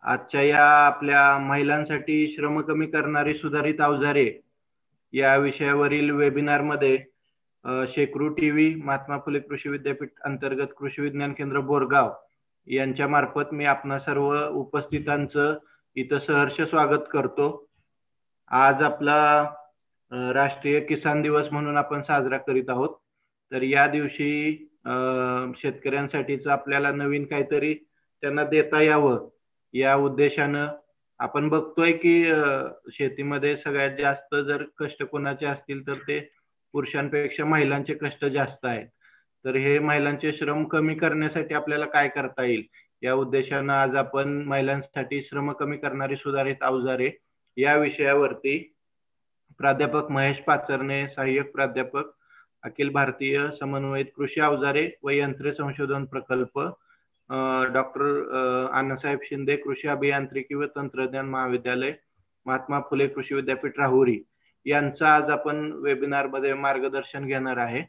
आजच्या या आपल्या महिलांसाठी श्रम कमी करणारी सुधारित अवजारे या विषयावरील वेबिनारमध्ये शेकरू टीव्ही, महात्मा फुले कृषी विद्यापीठ अंतर्गत कृषी विज्ञान केंद्र बोरगाव यांच्या मार्फत मी आपणा सर्व उपस्थितांचं इथं सहर्ष स्वागत करतो। आज आपला राष्ट्रीय किसान दिवस म्हणून आपण साजरा करीत आहोत। तर या दिवशी शेतकऱ्यांसाठीच आपल्याला नवीन काहीतरी त्यांना देता यावं या उद्देशानं आपण बघतोय की शेतीमध्ये सगळ्यात जास्त जर कष्ट कोणाचे असतील तर ते पुरुषांपेक्षा महिलांचे कष्ट जास्त आहेत। तर हे महिलांचे श्रम कमी करण्यासाठी आपल्याला काय करता येईल या उद्देशानं आज आपण महिलांसाठी श्रम कमी करणारी सुधारित अवजारे या विषयावरती प्राध्यापक महेश पाचरणे, सहाय्यक प्राध्यापक, अखिल भारतीय समन्वयित कृषी अवजारे व यंत्रे संशोधन प्रकल्प, डॉक्टर अण्णासाहेब शिंदे, कृषी अभियांत्रिकी व तंत्रज्ञान महाविद्यालय, महात्मा फुले कृषी विद्यापीठ राहुरी यांचा आज आपण वेबिनार मध्ये मार्गदर्शन घेणार आहे।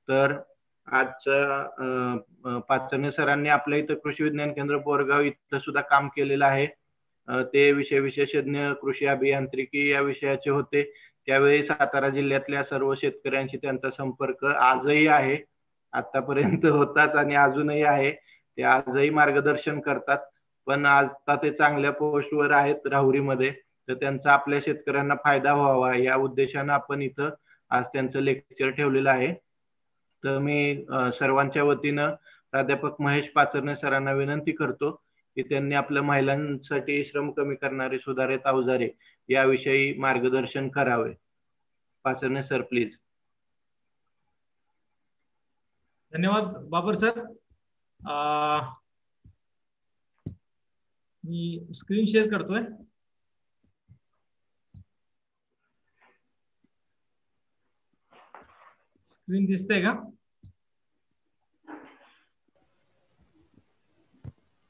तर आजच्या पाचरणे सरांनी आपल्या इथं कृषी विज्ञान केंद्र बोरगाव इथं सुद्धा काम केलेलं आहे। ते विषय विशेषज्ञ कृषी अभियांत्रिकी या विषयाचे होते। त्यावेळी सातारा जिल्ह्यातल्या सर्व शेतकऱ्यांशी त्यांचा संपर्क आजही आहे, आतापर्यंत होताच आणि अजूनही आहे। ते आजही मार्गदर्शन करतात, पण आता ते चांगल्या पोस्टवर आहेत राहुरीमध्ये। तर त्यांचा आपल्या शेतकऱ्यांना फायदा व्हावा या उद्देशानं आपण इथं आज त्यांचं लेक्चर ठेवलेलं आहे। तर मी सर्वांच्या वतीनं प्राध्यापक महेश पाचरणे सरांना विनंती करतो की त्यांनी आपल्या महिलांसाठी श्रम कमी करणारे सुधारित अवजारे याविषयी मार्गदर्शन करावे। Pacharne sir please. धन्यवाद बाबर सर। मी स्क्रीन शेअर करतोय। स्क्रीन दिसते का?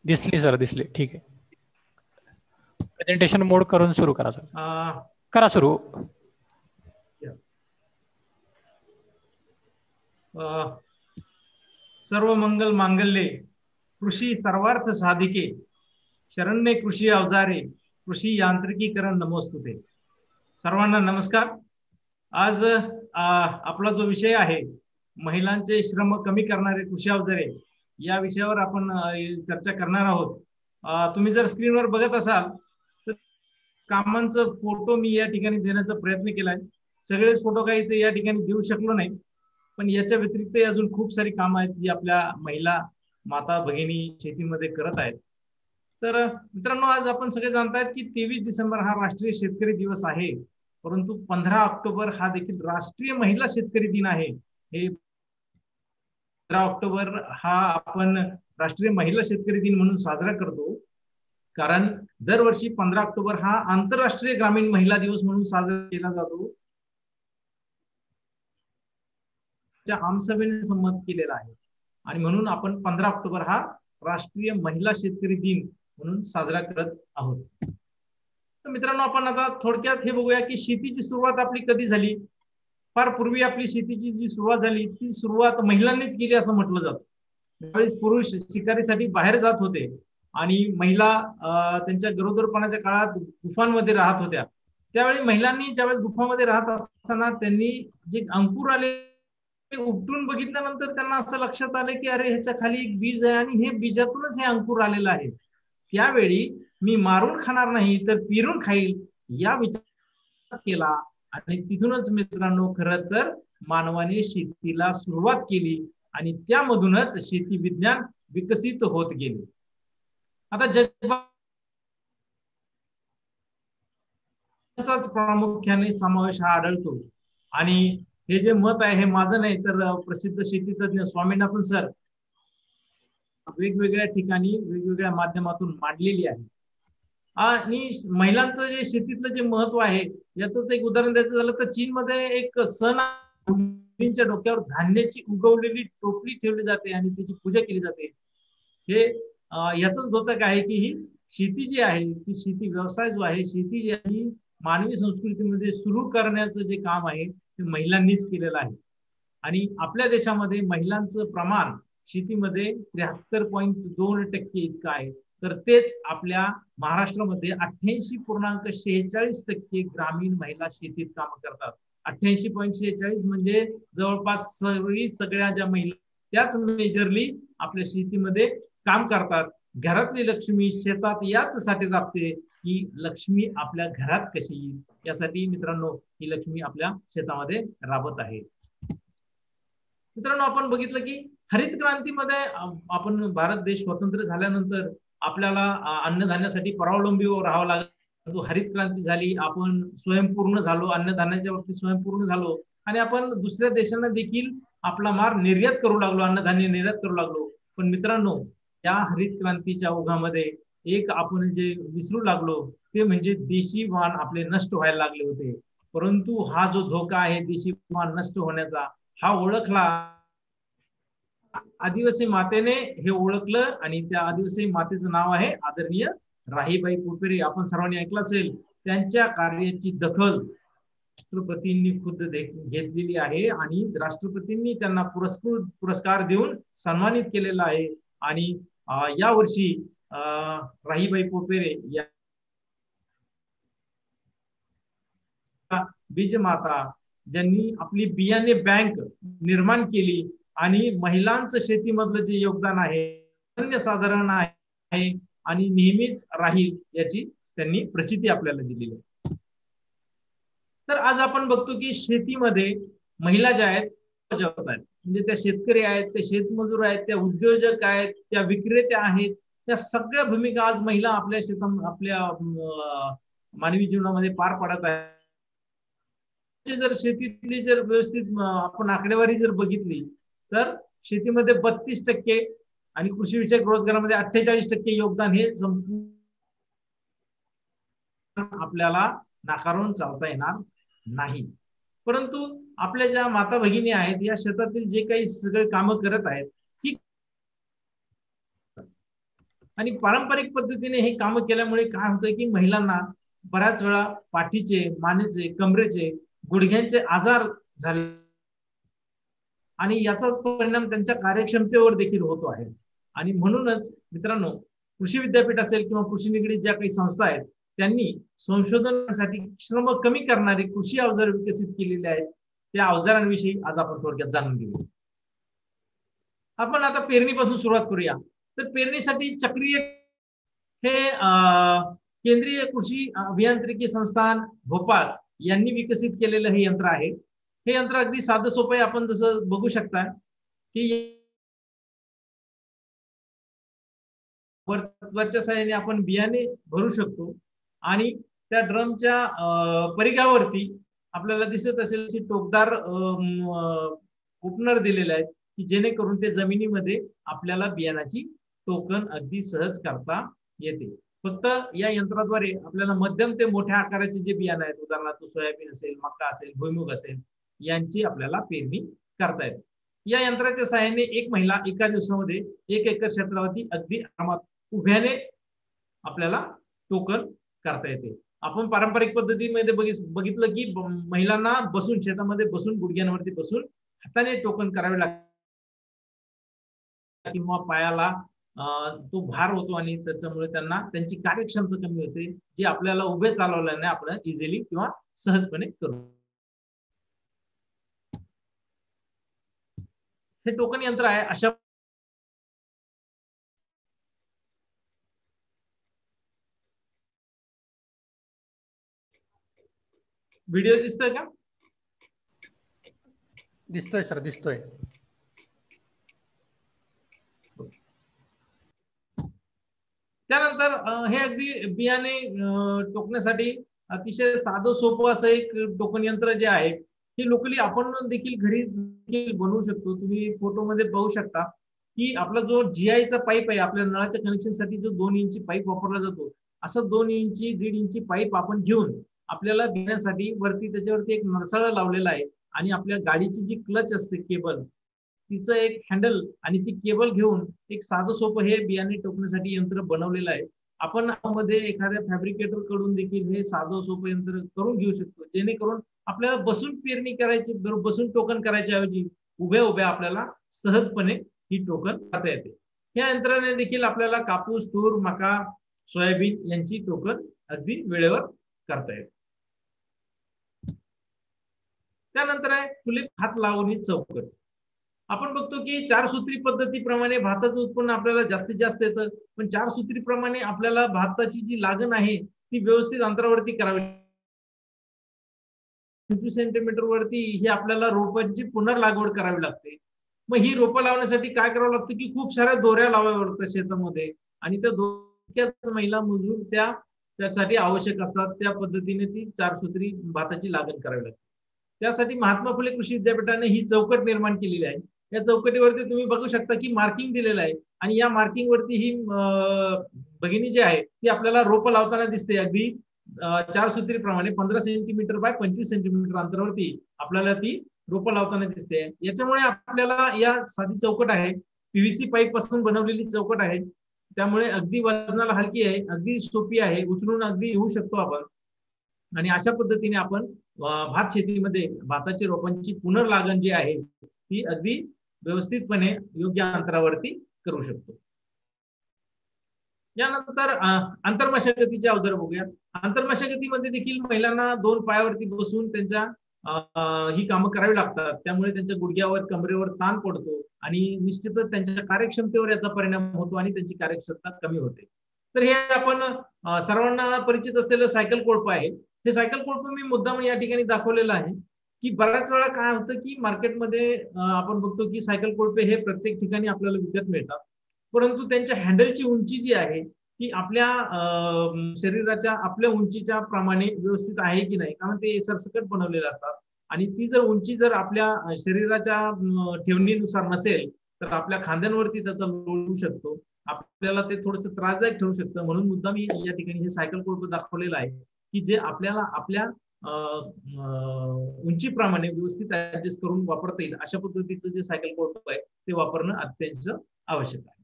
दिसली सर, दिसली। ठीक आहे, प्रेझेंटेशन मोड करून सुरू करा सर। करा सुरू। सर्व मंगल मांगल्ये कृषी सर्वार्थ साधिके शरण्ये कृषी अवजारे कृषी यांत्रिकीकरण नमोस्तुते। सर्वांना नमस्कार। आज आपला जो विषय आहे महिलांचे श्रम कमी करणारे कृषी अवजारे या विषयावर आपण चर्चा करणार आहोत। तुम्ही जर स्क्रीनवर बघत असाल तर कामांचं फोटो मी या ठिकाणी देण्याचा प्रयत्न केलाय। सगळेच फोटो काही या ठिकाणी देऊ शकलो नाही, पण याच्या व्यतिरिक्त अजून खूप सारी कामं आहेत जी आपल्या महिला माता भगिनी शेतीमध्ये करत आहेत। तर मित्रांनो, आज आपण सगळे जाणतायत की 23 डिसेंबर हा राष्ट्रीय शेतकरी दिवस आहे, परंतु 15 ऑक्टोबर हा देखील राष्ट्रीय महिला शेतकरी दिन आहे। हे 15 ऑक्टोबर हा आपण राष्ट्रीय महिला शेतकरी दिन म्हणून साजरा करतो, कारण दरवर्षी 15 ऑक्टोबर हा आंतरराष्ट्रीय ग्रामीण महिला दिवस म्हणून साजरा केला जातो। आमसभेने संमत केलेला आहे आणि म्हणून आपण 15 ऑक्टोबर हा राष्ट्रीय महिला शेतकरी दिन म्हणून साजरा करत आहोत। तर मित्रांनो, आपण आता थोडक्यात हे बघूया की शेतीची सुरुवात आपली कधी झाली। फार पूर्वी आपली शेतीची जी सुरुवात झाली ती सुरुवात महिलांनीच केली असं म्हटलं जातं। त्यावेळेस पुरुष शिकारीसाठी बाहेर जात होते आणि महिला त्यांच्या गरोदरपणाच्या काळात गुफांमध्ये राहत होत्या। त्यावेळी महिलांनी ज्यावेळेस गुफामध्ये राहत असताना त्यांनी जे अंकुर आले ते उपटून बघितल्यानंतर त्यांना असं लक्षात आलं की अरे, ह्याच्या खाली एक बीज आहे आणि हे बीजातूनच हे अंकुर आलेलं आहे। त्यावेळी मी मारून खाणार नाही तर पिरून खाईल या विचार केला आणि तिथूनच मित्रांनो खरं तर मानवाने शेतीला सुरुवात केली आणि त्यामधूनच शेती विज्ञान विकसित होत गेले। आता जगाचाच प्रामुख्याने समावेश हा आढळतो आणि हे जे मत आहे हे माझं नाही तर प्रसिद्ध शेतीतज्ञ स्वामीनाथन सर वेगवेगळ्या ठिकाणी वेगवेगळ्या माध्यमातून मांडलेली आहे। आणि महिलांचं जे शेतीतलं जे महत्व आहे याच एक उदाहरण द्यायचं झालं तर चीनमध्ये एक सण मुलींच्या डोक्यावर धान्याची उगवलेली टोपली ठेवली जाते आणि त्याची पूजा केली जाते। हे याच द्योतक आहे की ही शेती जी आहे ती शेती व्यवसाय जो आहे शेती जी आहे मानवी संस्कृतीमध्ये सुरू करण्याचं जे काम आहे ते महिलांनीच केलेलं आहे। आणि आपल्या देशामध्ये महिलांचं प्रमाण शेतीमध्ये 73.2% इतकं आहे। तर तेच आपल्या महाराष्ट्रामध्ये 88.46% ग्रामीण महिला शेतीत काम करतात. 88.46 म्हणजे जवळपास सगळ्या ज्या महिला त्याच मेजरली आपल्या शेतीमध्ये काम करतात. घरातली लक्ष्मी शेतात याचसाठी राबते की लक्ष्मी आपल्या घरात कशी येईल, यासाठी मित्रांनो ही लक्ष्मी आपल्या शेतामध्ये राबत आहे. मित्रांनो, आपण बघितलं की हरित क्रांतीमध्ये आपण भारत देश स्वतंत्र झाल्यानंतर आपल्याला अन्नधान्यासाठी परावलंबी राहावं लागलं. हरित क्रांती झाली, आपण स्वयंपूर्ण झालो, अन्नधान्याच्या बाबतीत स्वयंपूर्ण झालो आणि आपण दुसऱ्या देशांना देखील आपला माल निर्यात करू लागलो, अन्नधान्य निर्यात करू लागलो. पण मित्रांनो, त्या हरित क्रांतीच्या ओघामध्ये एक आपण जे विसरू लागलो ते म्हणजे देशी वाण आपले नष्ट व्हायला लागले होते. परंतु हा जो धोका आहे देशी वाण नष्ट होण्याचा, हा ओळखला आदिवासी मातेने, हे ओळखलं आणि त्या आदिवासी मातेचं नाव आहे आदरणीय राहीबाई पोपेरे. आपण सर्वांनी ऐकलं असेल. त्यांच्या कार्याची दखल राष्ट्रपतींनी खुद्द घेतलेली आहे आणि राष्ट्रपतींनी त्यांना पुरस्कार देऊन सन्मानित केलेला आहे. आणि या वर्षी राहीबाई पोपेरे या बीजमाता ज्यांनी आपली बियाणे बँक निर्माण केली आणि महिलांचं शेतीमधलं जे योगदान आहे अनन्यसाधारण आहे आणि नेहमीच राहील याची त्यांनी प्रचिती आपल्याला दिलेली आहे. तर आज आपण बघतो की शेतीमध्ये महिला ज्या आहेत म्हणजे त्या शेतकरी आहेत, त्या शेतमजूर आहेत, त्या उद्योजक आहेत, त्या विक्रेत्या आहेत, त्या सगळ्या भूमिका आज महिला आपल्या आपल्या मानवी जीवनामध्ये पार पडत आहेत. जर शेतीतली जर व्यवस्थित आपण आकडेवारी जर बघितली तर शेतीमध्ये 32% आणि कृषी विषयक रोजगारामध्ये 48% योगदान हे आपल्याला नाकारून चालता येणार नाही. परंतु आपल्या ज्या माता भगिनी आहेत या शेतातील जे काही सगळे कामं करत आहेत ठीक, आणि पारंपरिक पद्धतीने हे कामं केल्यामुळे काय होतं की महिलांना बऱ्याच वेळा पाठीचे, मानेचे, कमरेचे, गुडघ्यांचे आजार झाले आणि याचाच परिणाम त्यांच्या कार्यक्षमतेवर देखील होतो आहे. आणि म्हणूनच मित्रांनो, कृषी विद्यापीठ असेल किंवा कृषी निगडीत ज्या काही संस्था आहेत त्यांनी संशोधनासाठी श्रम कमी करणारे कृषी अवजार विकसित केलेले आहेत. त्या अवजारांविषयी आज आपण थोडक्यात जाणून घेऊ. आपण आता पेरणीपासून सुरुवात करूया. तर पेरणीसाठी चक्रीय हे केंद्रीय कृषी अभियांत्रिकी संस्थान भोपाळ यांनी विकसित केलेलं हे यंत्र आहे. हे यंत्र अगदी साधं सोपं आहे. आपण जसं बघू शकता की वरच्या साहाय्याने आपण बियाणे भरू शकतो आणि त्या ड्रमच्या परिघावरती आपल्याला दिसत असेल की टोकदार ओपनर दिलेले आहेत की जेणेकरून ते जमिनीमध्ये आपल्याला बियाणाची टोकन अगदी सहज करता येते. फक्त या यंत्राद्वारे आपल्याला मध्यम ते मोठ्या आकाराचे जे बियाणे आहेत, उदाहरणार्थ सोयाबीन असेल, मका असेल, भुईमुग असेल, यांची आपल्याला पेरणी करता येते. या यंत्राच्या सहाय्याने एक महिला एका दिवसामध्ये 1 एकर क्षेत्रावरती अगदी आरामात उभ्याने आपल्याला टोकन करता येते. आपण पारंपरिक पद्धतीमध्ये बघितलं की महिलांना बसून शेतामध्ये बसून गुडघ्यांवरती बसून हाताने टोकन करावे लागते किंवा पायाला तो भार होतो आणि त्याच्यामुळे त्यांना त्यांची कार्यक्षमता कमी होते, जे आपल्याला उभे चालवल्याने आपण इझिली किंवा सहजपणे करू. हे टोकन यंत्र आहे. अशा व्हिडिओ दिसतोय का? दिसतोय सर, दिसतोय. त्यानंतर हे अगदी बियाणे टोकण्यासाठी अतिशय साधं सोपं असं एक टोकन यंत्र जे आहे हे लोकली आपण देखील घरी बनवू शकतो. तुम्ही फोटोमध्ये बघू शकता की आपला जो जीआयचा पाईप आहे, आपल्या नळाच्या कनेक्शनसाठी जो 2 इंची पाईप वापरला जातो, असं 2 इंची 1.5 इंची पाईप आपण घेऊन आपल्याला बियाण्यासाठी वरती त्याच्यावरती एक नळसाळा लावलेला आहे आणि आपल्या गाडीची जी क्लच असते केबल, तिचं एक हँडल आणि ती केबल घेऊन एक साधं सोपं हे बियाणे टोकण्यासाठी यंत्र बनवलेलं आहे. आपण मध्ये एखाद्या फॅब्रिकेटर कडून देखील हे साधं सोपं यंत्र करून घेऊ शकतो, जेणेकरून आपल्याला बसून पेरणी करायची, बसून टोकन करायच्या ऐवजी उभ्या उभ्या आपल्याला सहजपणे ही टोकन करता येते. ह्या यंत्राने देखील आपल्याला कापूस, तूर, मका, सोयाबीन यांची टोकन अगदी वेळेवर करता येते. त्यानंतर आहे फुले भात लावणी चौकट. आपण बघतो की 4 सूत्री पद्धतीप्रमाणे भाताचं उत्पन्न आपल्याला जास्तीत जास्त येतं, पण 4 सूत्री प्रमाणे आपल्याला भाताची जी लागण आहे ती व्यवस्थित अंतरावरती करावी. 25 सेंटीमीटर वरती ही आपल्याला रोपांची पुनर्लागवड करावी लागते. मग ही रोपं लावण्यासाठी काय करावं लागतं की खूप साऱ्या दोऱ्या लावाव्या लागतात शेतामध्ये, आणि त्या दोऱ्याच महिला मजूर त्यासाठी आवश्यक असतात. त्या पद्धतीने ती 4 सूत्री भाताची लागण करावी लागते. त्यासाठी महात्मा फुले कृषी विद्यापीठाने ही चौकट निर्माण केलेली आहे. या चौकटीवरती तुम्ही बघू शकता की मार्किंग दिलेलं आहे, आणि या मार्किंग वरती ही भगिनी जी आहे ती आपल्याला रोपं लावताना दिसते. अगदी 4 सूत्री प्रमाणे 15 सेंटीमीटर बाय 25 सेंटीमीटर अंतरावरती आपल्याला ती रोपं लावताना दिसते. याच्यामुळे आपल्याला या साधी चौकट आहे, पीव्हीसी पाईप पासून बनवलेली चौकट आहे, त्यामुळे अगदी वजनाला हलकी आहे, अगदी सोपी आहे, उचलून अगदी येऊ शकतो आपण. आणि अशा पद्धतीने आपण भात शेतीमध्ये भाताची रोपांची पुनर्लागण जी आहे ती अगदी व्यवस्थितपणे योग्य अंतरावरती करू शकतो. यानंतर आंतरमशागतीचे अवजार बघूया. आंतरमशागतीमध्ये देखील महिलांना 2 पायावरती बसून त्यांच्या ही कामं करावी लागतात. त्यामुळे त्यांच्या गुडघ्यावर, कमरेवर ताण पडतो आणि निश्चितच त्यांच्या कार्यक्षमतेवर याचा परिणाम होतो आणि त्यांची कार्यक्षमता कमी होते. तर हे आपण सर्वांना परिचित असलेलं सायकल कोळप आहे. हे सायकल कोळप मी मुद्दाम या ठिकाणी दाखवलेलं आहे की बऱ्याच वेळा काय होतं की मार्केटमध्ये आपण बघतो की सायकल कोळपे हे प्रत्येक ठिकाणी आपल्याला विकत मिळतात, परंतु त्यांच्या हँडलची उंची जी आहे ती आपल्या शरीराच्या आपल्या उंचीच्या प्रमाणे व्यवस्थित आहे की नाही, कारण ते सरसकट बनवलेले असतात, आणि ती जर उंची जर आपल्या शरीराच्या ठेवणीनुसार नसेल तर आपल्या खांद्यांवरती त्याचा लोड येऊ शकतो, आपल्याला ते थोडंसं त्रासदायक ठरू शकतं. म्हणून मुद्दाम मी या ठिकाणी हे सायकल कोळप दाखवलेलं आहे की जे आपल्याला आपल्या उंचीप्रमाणे व्यवस्थित ऍडजस्ट करून वापरता येईल अशा पद्धतीचं जे सायकल कोळप आहे ते वापरणं अत्यंत आवश्यक आहे.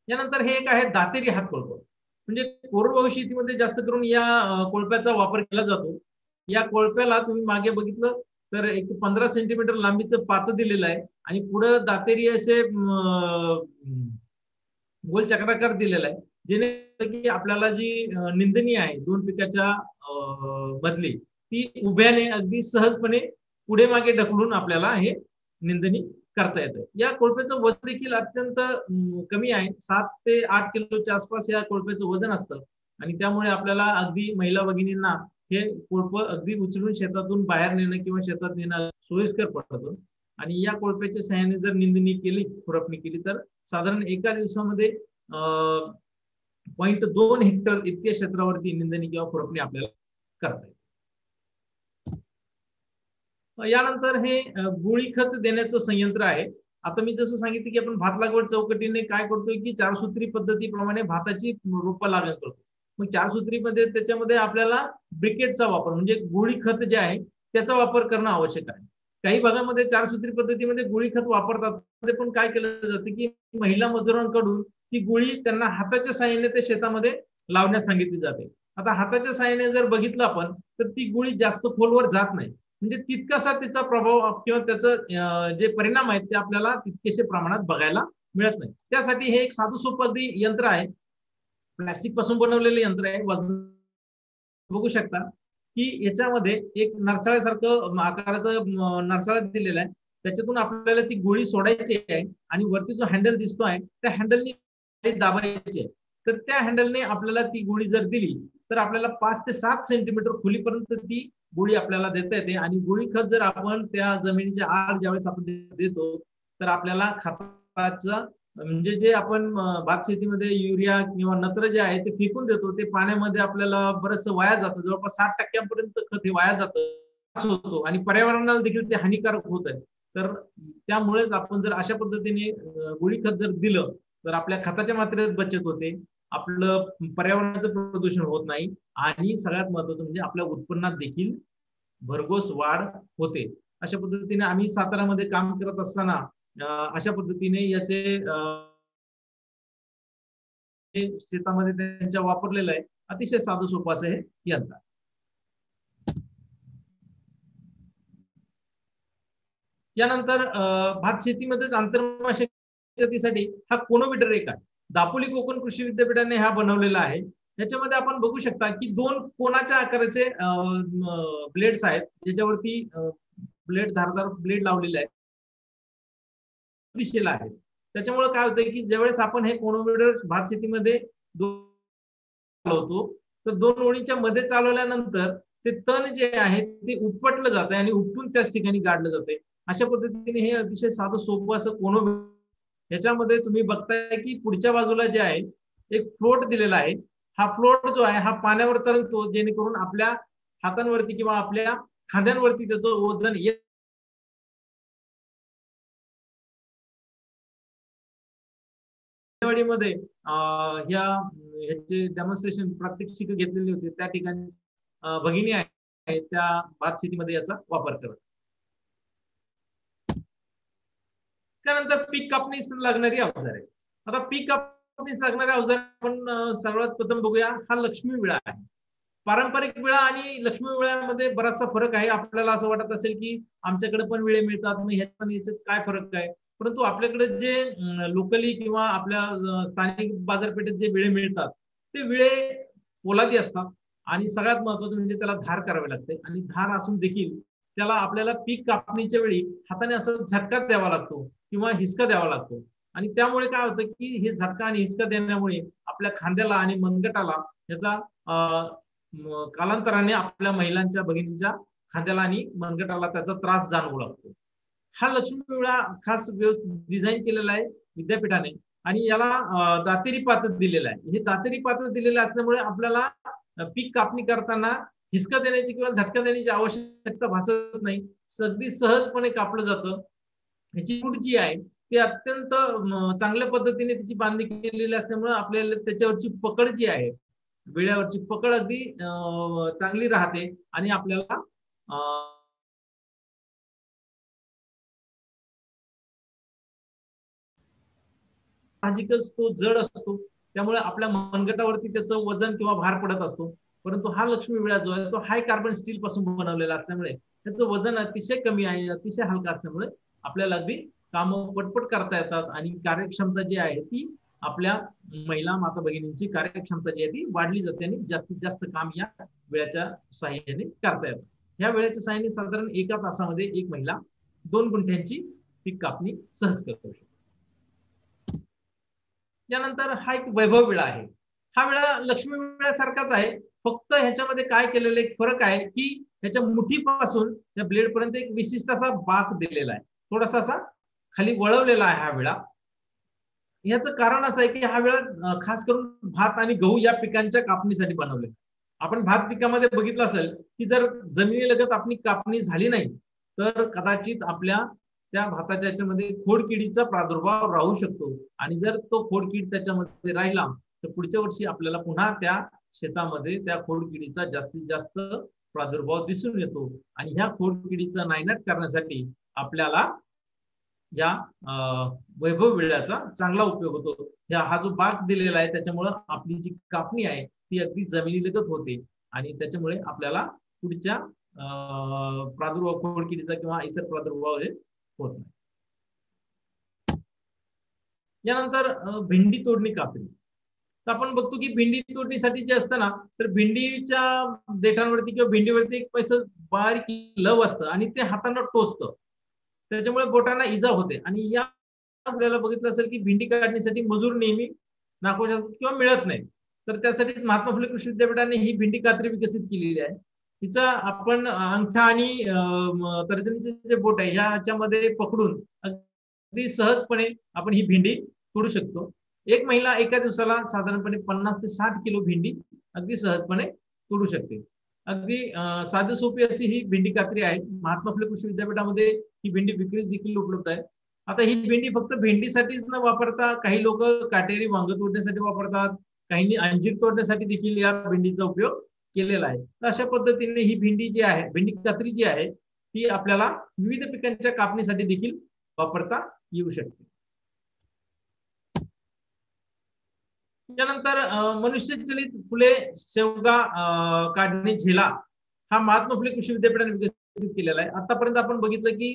यानंतर हे एक आहे दातेरी हात कोळप. म्हणजे कोरडवाहू शेतीमध्ये जास्त करून या कोळप्याचा वापर केला जातो. या कोळप्याला तुम्ही मागे बघितलं तर एक 15 सेंटीमीटर लांबीचं पातं दिलेलं आहे आणि पुढे दातेरी असे गोल चक्राकार दिलेला आहे, जेणे की आपल्याला जी निंदणी आहे 2 पिकाच्या मधली ती उभ्याने अगदी सहजपणे पुढे मागे ढकलून आपल्याला हे निंदणी करता येतं. या कोळप्याचं वजन देखील अत्यंत कमी आहे, 7 ते 8 किलोच्या आसपास या कोळप्याचं वजन असतं, आणि त्यामुळे आपल्याला अगदी महिला भगिनींना हे कोळप अगदी उचलून शेतातून बाहेर नेणं किंवा शेतात नेणं सोयीस्कर पडतं. आणि या कोळप्याच्या सहाय्याने जर निंदणी केली, खुरपणी केली तर साधारण एका दिवसामध्ये 0.2 हेक्टर इतक्या क्षेत्रावरती निंदणी किंवा खुरपणी आपल्याला करता येईल. यानंतर हे गोळी खत देण्याचं संयंत्र आहे. आता मी जसं सांगितलं की आपण भात लागवड चौकटीने काय करतोय की 4 सूत्री पद्धतीप्रमाणे भाताची रोपं लागण करतो. मग 4 सूत्रीमध्ये त्याच्यामध्ये आपल्याला ब्रिकेटचा वापर म्हणजे गोळी खत जे आहे त्याचा वापर करणं आवश्यक आहे. काही भागामध्ये 4 सूत्री पद्धतीमध्ये गोळी खत वापरतात, पण काय केलं जातं की महिला मजुरांकडून ती गोळी त्यांना हाताच्या साहाय्याने ते शेतामध्ये लावण्यास सांगितली जाते. आता हाताच्या साहाय्याने जर बघितलं आपण तर ती गोळी जास्त खोलवर जात नाही, म्हणजे तितकासा त्याचा प्रभाव किंवा त्याचं जे परिणाम आहेत ते आपल्याला तितकेशे प्रमाणात बघायला मिळत नाही. त्यासाठी हे एक साधं सोपं यंत्र आहे, प्लास्टिक पासून बनवलेलं यंत्र आहे. बघू शकता की याच्यामध्ये एक नरसाळ्यासारखं आकाराचं नरसाळा दिलेला आहे, त्याच्यातून आपल्याला ती गोळी सोडायची आहे आणि वरती जो हँडल दिसतो आहे त्या हँडलने दाबायची आहे. तर त्या हँडलने आपल्याला ती गोळी जर दिली तर आपल्याला 5 ते 7 सेंटीमीटर खोलीपर्यंत ती गोळी आपल्याला देता येते. आणि गोळी खत जर आपण त्या जमिनीच्या आड ज्यावेळेस आपण देतो तर आपल्याला खताचं म्हणजे जे आपण भात शेतीमध्ये युरिया किंवा नत्र जे आहे ते फेकून देतो, ते पाण्यामध्ये आपल्याला बरंचसं वाया जातं, जवळपास 60% खत हे वाया जातं होतो आणि पर्यावरणाला देखील ते हानिकारक होत आहे. तर त्यामुळेच आपण जर अशा पद्धतीने गोळी खत जर दिलं तर आपल्या खताच्या मात्रेत बचत होते, आपलं पर्यावरणाचं प्रदूषण होत नाही, आणि सगळ्यात महत्वाचं म्हणजे आपल्या उत्पन्नात देखील भरघोस वाढ होते. अशा पद्धतीने आम्ही सातारामध्ये काम करत असताना अशा पद्धतीने याचे शेतामध्ये त्यांच्या वापरलेलं आहे. अतिशय साधं सोपं असं हे यंत्र. यानंतर भात शेतीमध्येच आंतरमशागती शेतीसाठी हा कोनोव्हिटर एक आहे. दापोली कोकण कृषी विद्यापीठाने हा बनवलेला आहे. याच्यामध्ये आपण बघू शकता की 2 कोनाच्या आकाराचे ब्लेड्स आहेत, ज्याच्यावरती ब्लेड धारदार ब्लेड लावलेले आहेत, दिशेला आहे. त्याच्यामुळे काय होतंय की ज्यावेळेस आपण हे कोनोव्हिटर भात शेतीमध्ये चालवतो तर 2 ओळींच्या मध्ये चालवल्यानंतर ते तण जे आहे ते उपटलं जातं आणि उपटून त्याच ठिकाणी गाडलं जाते. अशा पद्धतीने हे अतिशय साधं सोपं असं कोनोव्हिटर. याच्यामध्ये तुम्ही बघताय की पुढच्या बाजूला जे आहे एक फ्लोट दिलेला आहे. हा फ्लोट जो आहे हा पाण्यावर तरंगतो, जेणेकरून आपल्या हातांवरती किंवा आपल्या खांद्यांवरती त्याचं वजन येत. मध्ये ह्याचे डेमॉन्स्ट्रेशन प्रात्यक्षिक घेतलेले होते. त्या ठिकाणी भगिनी आहे त्या भात शेतीमध्ये याचा वापर करत. त्यानंतर पीक कापणीस लागणारी अवजारे. आता पीक कापणीस लागणारे अवजारे आपण सर्वात प्रथम बघूया. हा लक्ष्मी विळा आहे. पारंपरिक विळा आणि लक्ष्मी विळ्यामध्ये बराचसा फरक आहे. आपल्याला असं वाटत असेल की आमच्याकडे पण विळे मिळतात, मग ह्याच्यात काय फरक आहे. परंतु आपल्याकडे जे लोकली किंवा आपल्या स्थानिक बाजारपेठेत जे विळे मिळतात ते विळे पोलादी असतात आणि सगळ्यात महत्वाचं म्हणजे त्याला धार करावी लागते. आणि धार असून देखील त्याला आपल्याला पीक कापणीच्या वेळी हाताने असं झटका द्यावा लागतो किंवा हिसका द्यावा लागतो. आणि त्यामुळे काय होतं की हे झटका आणि हिसका देण्यामुळे आपल्या खांद्याला आणि मनगटाला याचा कालांतराने आपल्या महिलांच्या भगिनींच्या खांद्याला आणि मनगटाला त्याचा त्रास जाणवू लागतो. हा लक्ष्मी विळा खास डिझाईन केलेला आहे विद्यापीठाने आणि याला दातेरी पात्र दिलेला आहे. हे दातेरी पात्र दिलेलं असल्यामुळे आपल्याला पीक कापणी करताना हिसका देण्याची किंवा झटका देण्याची आवश्यकता भासत नाही. अगदी सहजपणे कापलं जातं. ह्याची फूट जी आहे ती अत्यंत चांगल्या पद्धतीने त्याची बांधणी केलेली असल्यामुळे आपल्याला त्याच्यावरची पकड जी आहे, विळ्यावरची पकड अगदी चांगली राहते आणि आपल्याला साहजिकच तो जड असतो, त्यामुळे आपल्या मनगटावरती त्याचं वजन किंवा भार पडत असतो. परंतु हा लक्ष्मी विळा जो आहे तो हाय कार्बन स्टील पासून बनवलेला असल्यामुळे त्याचं वजन अतिशय कमी आहे, अतिशय हलका असल्यामुळे आपल्याला अगदी काम पटपट करता येतात आणि कार्यक्षमता जी आहे ती आपल्या महिला माता भगिनींची कार्यक्षमता जी आहे ती वाढली जाते आणि जास्तीत जास्त काम या वेळेच्या साहाय्याने करता येतं. या वेळेच्या साहाय्याने साधारण 1 तासामध्ये एक महिला 2 गुंठ्यांची पीक कापणी सहज करू शकते. यानंतर हा एक वैभव विळा आहे. हा विळा लक्ष्मी विळ्यासारखाच आहे, फक्त ह्याच्यामध्ये काय केलेलं एक फरक आहे की ह्याच्या मुठीपासून त्या ब्लेड पर्यंत एक विशिष्ट असा बाक दिलेला आहे, थोडासा असा खाली वळवलेला आहे हा विळा. याचं कारण असं आहे की हा विळा खास करून भात आणि गहू या पिकांच्या कापणीसाठी बनवले. आपण भात पिकामध्ये बघितलं असेल की जर जमिनीलगत आपली कापणी झाली नाही तर कदाचित आपल्या त्या भाताच्या याच्यामध्ये खोडकिडीचा प्रादुर्भाव राहू शकतो आणि जर तो खोडकीड त्याच्यामध्ये राहिला तर पुढच्या वर्षी आपल्याला पुन्हा त्या शेतामध्ये त्या खोडकिडीचा जास्तीत जास्त प्रादुर्भाव दिसून येतो. आणि ह्या खोडकिडीचा नायनाट करण्यासाठी आपल्याला या वैभव विळ्याचा चांगला उपयोग होतो. हा जो बाक दिलेला आहे त्याच्यामुळे आपली जी कापणी आहे ती अगदी जमिनीलगत होते आणि त्याच्यामुळे आपल्याला पुढच्या प्रादुर्भाव खोडकिडीचा किंवा इतर प्रादुर्भाव होत नाही. यानंतर भेंडी तोडणी कापणी. तर आपण बघतो की भेंडी तोडणीसाठी जे असतं ना तर भेंडीच्या देठांवरती किंवा भेंडीवरती एक पैसा बारीक लव असतं आणि ते हातांना टोचतं, त्याच्यामुळे बोटांना इजा होते. आणि या आपल्याला बघितलं असेल की भेंडी काढण्यासाठी मजूर नेहमी नाखुश असतात किंवा मिळत नाही. तर त्यासाठी महात्मा फुले कृषी विद्यापीठाने ही भेंडी कात्री विकसित केलेली आहे. तिचा आपण अंगठा आणि तर्जनीचे जे बोट आहे ह्याच्यामध्ये पकडून अगदी सहजपणे आपण ही भेंडी तोडू शकतो. एक महिला एका दिवसाला साधारणपणे 50 ते 60 किलो भेंडी अगदी सहजपणे तोडू शकते. अगदी साधी सोपी अशी ही भेंडी कात्री आहे. महात्मा फुले कृषी विद्यापीठामध्ये ही भेंडी विक्रीस देखील उपलब्ध आहे. आता ही भेंडी फक्त भेंडीसाठीच न वापरता काही लोक काटेरी वांग तोडण्यासाठी वापरतात, काहींनी अंजीर तोडण्यासाठी देखील या भेंडीचा उपयोग केलेला आहे. तर अशा पद्धतीने ही भेंडी जी आहे, भेंडी कात्री जी आहे ती आपल्याला विविध पिकांच्या कापणीसाठी देखील वापरता येऊ शकते. त्यानंतर मनुष्यचलित फुले शेवगा काढणे झेला हा महात्मा फुले कृषी विद्यापीठाने विकसित केलेला आहे. आतापर्यंत आपण बघितलं की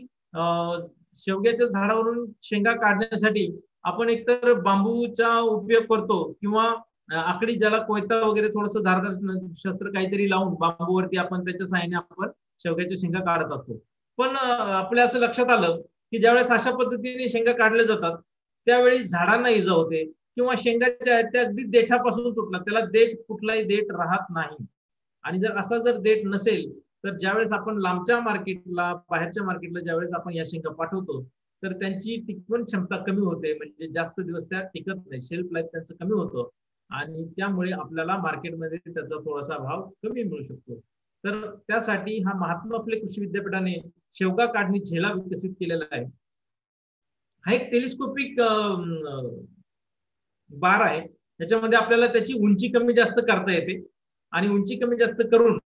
शेवग्याच्या झाडावरून शेंगा काढण्यासाठी आपण एकतर बांबूचा उपयोग करतो किंवा आकडी, ज्याला कोयता वगैरे थोडंसं धारदार शस्त्र काहीतरी लावून बांबूवरती आपण त्याच्या साहाय्याने आपण शेवग्याच्या शेंगा काढत असतो. पण आपल्या असं लक्षात आलं की ज्यावेळेस अशा पद्धतीने शेंगा काढल्या जातात त्यावेळी झाडांना इजा होते किंवा शेंगा ज्या आहेत त्या अगदी देठापासून तुटतात, त्याला देठ, कुठलाही देठ राहत नाही. आणि जर असा जर देठ नसेल तर ज्यावेळेस आपण लांबच्या मार्केटला, बाहेरच्या मार्केटला ज्यावेळेस आपण या शेंगा पाठवतो तर त्यांची टिकवण क्षमता कमी होते, म्हणजे जास्त दिवस त्या टिकत नाही, शेल्फ लाईफ त्यांचं कमी होतं आणि त्यामुळे आपल्याला मार्केटमध्ये त्याचा थोडासा भाव कमी मिळू शकतो. तर त्यासाठी हा महात्मा फुले कृषी विद्यापीठाने शेवगा काढणी झेला विकसित केलेला आहे. हा एक टेलिस्कोपिक बार आहे, त्याच्यामध्ये आपल्याला त्याची उंची कमी जास्त करता येते आणि उंची कमी जास्त करून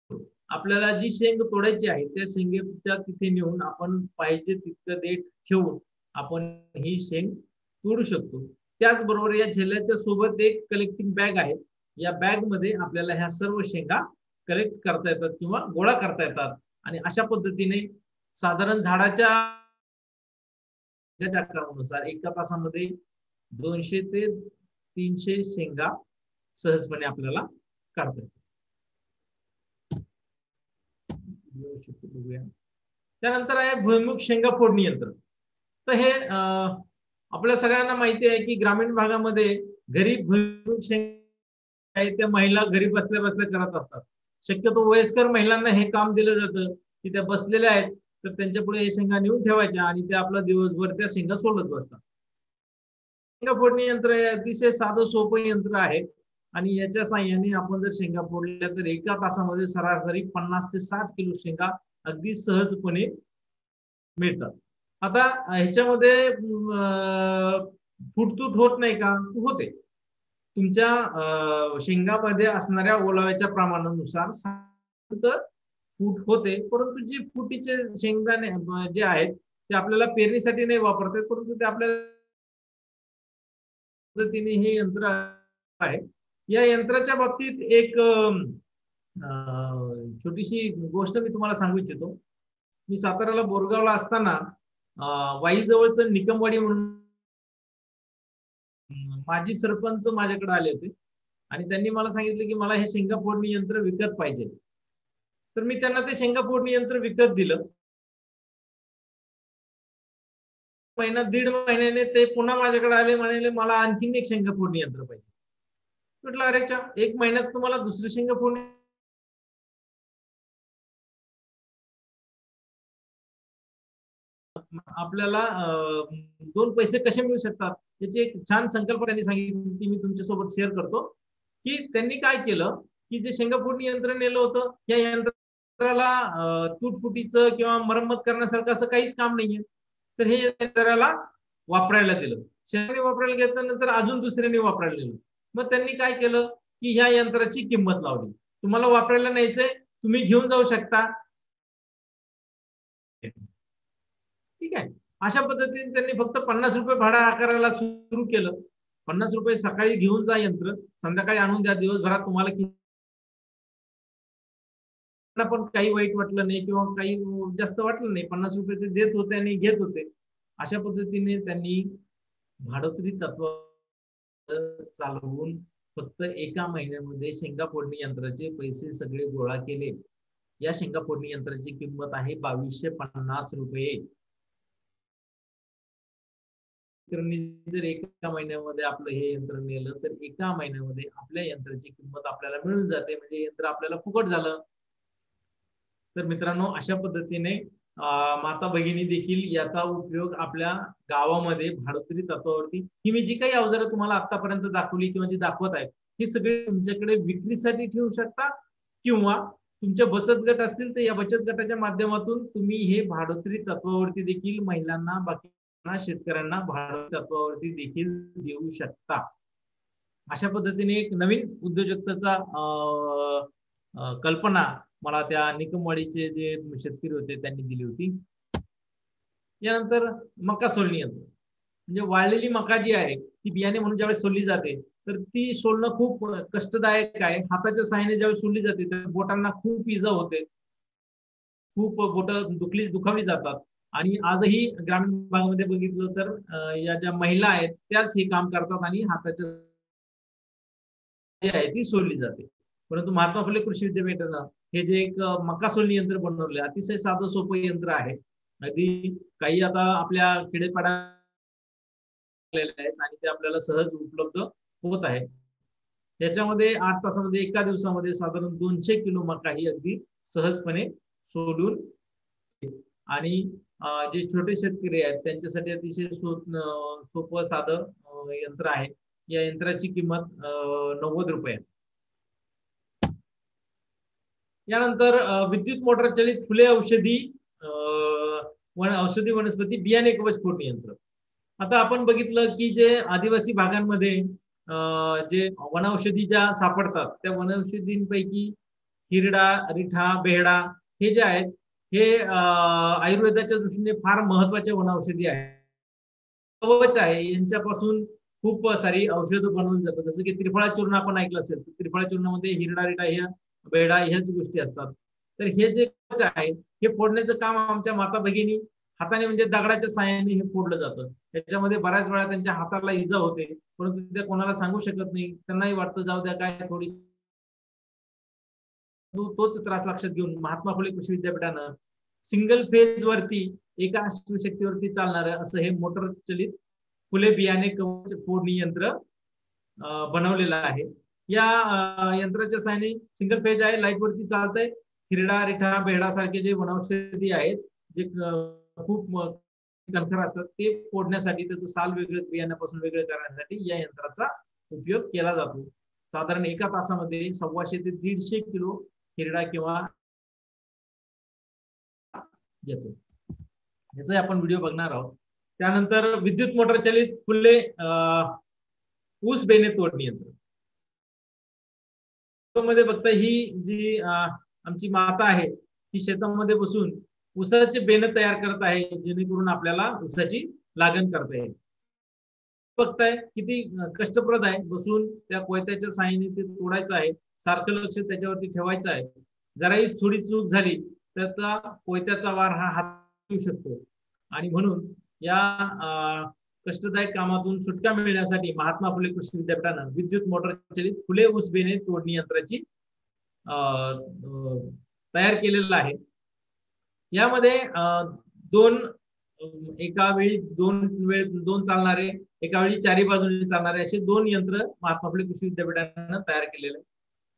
आपल्याला जी शेंग तोडायची आहे त्या शेंगेच्या तिथे नेऊन आपण पाहिजे तितकं देठ ठेवून आपण ही शेंग तोडू शकतो. त्याचबरोबर या झेल्याच्या सोबत एक कलेक्टिंग बॅग आहे, या बॅग मध्ये आपल्याला ह्या सर्व शेंगा कलेक्ट करता येतात किंवा गोळा करता येतात आणि अशा पद्धतीने साधारण झाडाच्या आकारानुसार एका तासामध्ये 200 ते 300 शेंगा सहजपणे आपल्याला काढता येतात. त्यानंतर आहे भुईमुग शेंगा फोडणी यंत्र. तर हे आपल्या सगळ्यांना माहिती आहे की ग्रामीण भागामध्ये घरी भुईमुग शेंगा त्या महिला घरी बसल्या बसल्या करत असतात. शक्यतो वयस्कर महिलांना हे काम दिलं जातं की त्या बसलेल्या आहेत तर त्यांच्या पुढे हे शेंगा नेऊन ठेवायच्या आणि ते आपला दिवसभर त्या शेंगा सोडत बसतात. शेंगा फोडणी यंत्र हे अतिशय साधं सोपं यंत्र आहे आणि याच्या साहाय्याने आपण जर शेंगा फोडल्या तर एका तासामध्ये सरासरी 50 ते 60 किलो शेंगा अगदी सहजपणे मिळतात. आता ह्याच्यामध्ये फुटतूट होत नाही का? होते. तुमच्या शेंगामध्ये असणाऱ्या ओलाव्याच्या प्रमाणानुसार फूट होते, परंतु जी फुटीचे शेंगदाणे जे आहेत ते आपल्याला पेरणीसाठी नाही वापरता येत, परंतु ते आपल्याला पद्धतीने हे यंत्र आहे. या यंत्राच्या बाबतीत एक छोटीशी गोष्ट मी तुम्हाला सांगू इच्छितो. मी साताऱ्याला बोरगावला असताना वाईजवळचं निकमवाडी म्हणून माजी सरपंच माझ्याकडे आले होते आणि त्यांनी मला सांगितलं की मला हे शेंगा फोडणी यंत्र विकत पाहिजे. तर मी त्यांना ते शेंगा फोडणी यंत्र विकत दिलं. महिना दीड महिन्याने ते पुन्हा माझ्याकडे आले, म्हणाले मला आणखीन एक शेंगा फोडणी यंत्र पाहिजे. म्हटलं अरे चा, एक महिन्यात तुम्हाला दुसरं शेंगा फोडणी आपल्याला 2 पैसे कसे मिळू शकतात याची एक छान संकल्पना त्यांनी सांगितली ती मी तुमच्या सोबत शेअर करतो. की त्यांनी काय केलं की जे शेंगा फोडणी यंत्र नेलं होतं या यंत्राला तुटफुटीचं किंवा मरम्मत करण्यासारखं असं काहीच काम नाहीये. तर हे यंत्राला वापरायला दिलं. शेतकरी वापरायला घेतल्यानंतर अजून दुसऱ्यांनी वापरायला दिलं. मग त्यांनी काय केलं की ह्या यंत्राची किंमत लावली. तुम्हाला वापरायला न्यायचंय, तुम्ही घेऊन जाऊ शकता, ठीक आहे. अशा पद्धतीने त्यांनी फक्त 50 रुपये भाडा आकाराला सुरू केलं. 50 रुपये सकाळी घेऊन जा यंत्र, संध्याकाळी आणून द्या, दिवसभरात तुम्हाला पण काही वाईट वाटलं नाही किंवा काही जास्त वाटलं नाही. 50 रुपये ते देत होते आणि घेत होते. अशा पद्धतीने त्यांनी भाडोत्री तत्व चालवून फक्त एका महिन्यामध्ये शेंगा फोडणी यंत्राचे पैसे सगळे गोळा केले. या शेंगा फोडणी यंत्राची किंमत आहे 2250 रुपये. जर एका महिन्यामध्ये आपलं हे यंत्र नेलं तर एका महिन्यामध्ये आपल्या यंत्राची किंमत आपल्याला मिळून जाते, म्हणजे यंत्र आपल्याला फुकट झालं. तर मित्रांनो, अशा पद्धतीने माता भगिनी देखील याचा उपयोग आपल्या गावामध्ये भाडोत्री तत्वावरती ही मी जी काही अवजारं तुम्हाला आतापर्यंत दाखवली किंवा जी दाखवत आहे ही सगळे तुमच्याकडे विक्रीसाठी ठेवू शकता किंवा तुमचे बचत गट असतील तर या बचत गटाच्या माध्यमातून तुम्ही हे भाडोत्री तत्वावरती देखील महिलांना, बाकीच्या शेतकऱ्यांना भाडोत्री तत्वावरती देखील देऊ शकता. अशा पद्धतीने एक नवीन उद्योजकतेचा कल्पना मला त्या निकमवाडीचे जे शेतकरी होते त्यांनी दिली होती. यानंतर मका सोलणी यंत्र, म्हणजे वाळलेली मका जी आहे ती बियाणे म्हणून ज्यावेळेस सोलली जाते तर ती सोलणं खूप कष्टदायक आहे. हाताच्या साहाय्याने ज्यावेळेस सोलली जाते तर बोटांना खूप इजा होते, खूप बोट दुखावली जातात आणि आजही ग्रामीण भागामध्ये बघितलं तर या ज्या महिला आहेत त्याच हे काम करतात आणि हाताच्या आहे ती सोडली जाते. परंतु महात्मा फुले कृषी विद्यापीठानं हे जे एक मका सोलणी यंत्र बनवले, अतिशय साधं सोपं यंत्र आहे. अगदी काही आता आपल्या खेडेपाड्या आहेत आणि ते आपल्याला सहज उपलब्ध होत आहे. त्याच्यामध्ये 8 तासामध्ये एका दिवसामध्ये साधारण 200 किलो मका ही अगदी सहजपणे सोडून आणि जे छोटे शेतकरी आहेत त्यांच्यासाठी अतिशय सोपं साधं यंत्र आहे. या यंत्राची किंमत 90 रुपये. यानंतर विद्युत मोटर चलित फुले औषधी वनस्पती बियाणे कवच फोडणी यंत्र. आता आपण बघितलं की जे आदिवासी भागांमध्ये जे वनौषधी ज्या सापडतात त्या वनौषधींपैकी हिरडा, रिठा, बेहडा हे जे आहेत हे आयुर्वेदाच्या दृष्टीने फार महत्वाचे वनौषधी आहेत. कवच आहे, यांच्यापासून खूप सारी औषधं बनवली जातात. जसं की त्रिफळा चूर्ण आपण ऐकलं असेल, त्रिफळा चूर्णामध्ये हिरडा, रिठा ह्या बेहडा ह्याच गोष्टी असतात. तर हे जे कवच आहे हे फोडण्याचं काम आमच्या माता भगिनी हाताने म्हणजे दगडाच्या साहाय्याने हे फोडलं जातं. त्याच्यामध्ये बऱ्याच वेळा त्यांच्या हाताला इजा होते, परंतु ते कोणाला सांगू शकत नाही. त्यांनाही वाटतं जाऊ द्या काय थोडी, तोच त्रास लक्षात घेऊन महात्मा फुले कृषी विद्यापीठानं सिंगल फेज वरती एका शक्तीवरती चालणारं असं हे मोटर चलित फुले बियाणे कवच फोडणी यंत्र बनवलेलं आहे. या यंत्राच्या साहाय्याने सिंगल फेज आहे, लाईट वरती चालतंय. हिरडा, रिठा, बेहडा सारखे जे वनौषधी आहेत जे खूप कणखर असतात ते फोडण्यासाठी, त्याचं साल वेगळं बियाण्यापासून वेगळं करण्यासाठी या यंत्राचा उपयोग केला जातो. साधारण एका तासामध्ये 125 ते 150 किलो हिरडा किंवा येतो. याचा आपण व्हिडिओ बघणार आहोत. त्यानंतर विद्युत मोटर चलित फुले ऊस बेणे तोडणी यंत्र मध्ये बघता ही जी आमची माता आहे ती शेतामध्ये बसून ऊसाचे बेणे तयार करत आहे, जेणेकरून आपल्याला ऊसाची लागण करता येईल. बघताय किती कष्टप्रद आहे. बसून त्या कोयत्याच्या साहाय्याने ते तोडायचं आहे, सारखं लक्ष त्याच्यावरती ठेवायचं आहे. जराही थोडी चूक झाली तर त्या कोयत्याचा वार हा हात येऊ शकतो. आणि म्हणून या कष्टदायक कामातून सुटका मिळण्यासाठी महात्मा फुले कृषी विद्यापीठानं विद्युत मोटर चलित फुले ऊस बेणे तोडणी यंत्राची तयार केलेलं आहे. यामध्ये एका वेळी दोन चालणारे, एका वेळी चारी बाजूने चालणारे असे 2 यंत्र महात्मा फुले कृषी विद्यापीठानं तयार केलेले.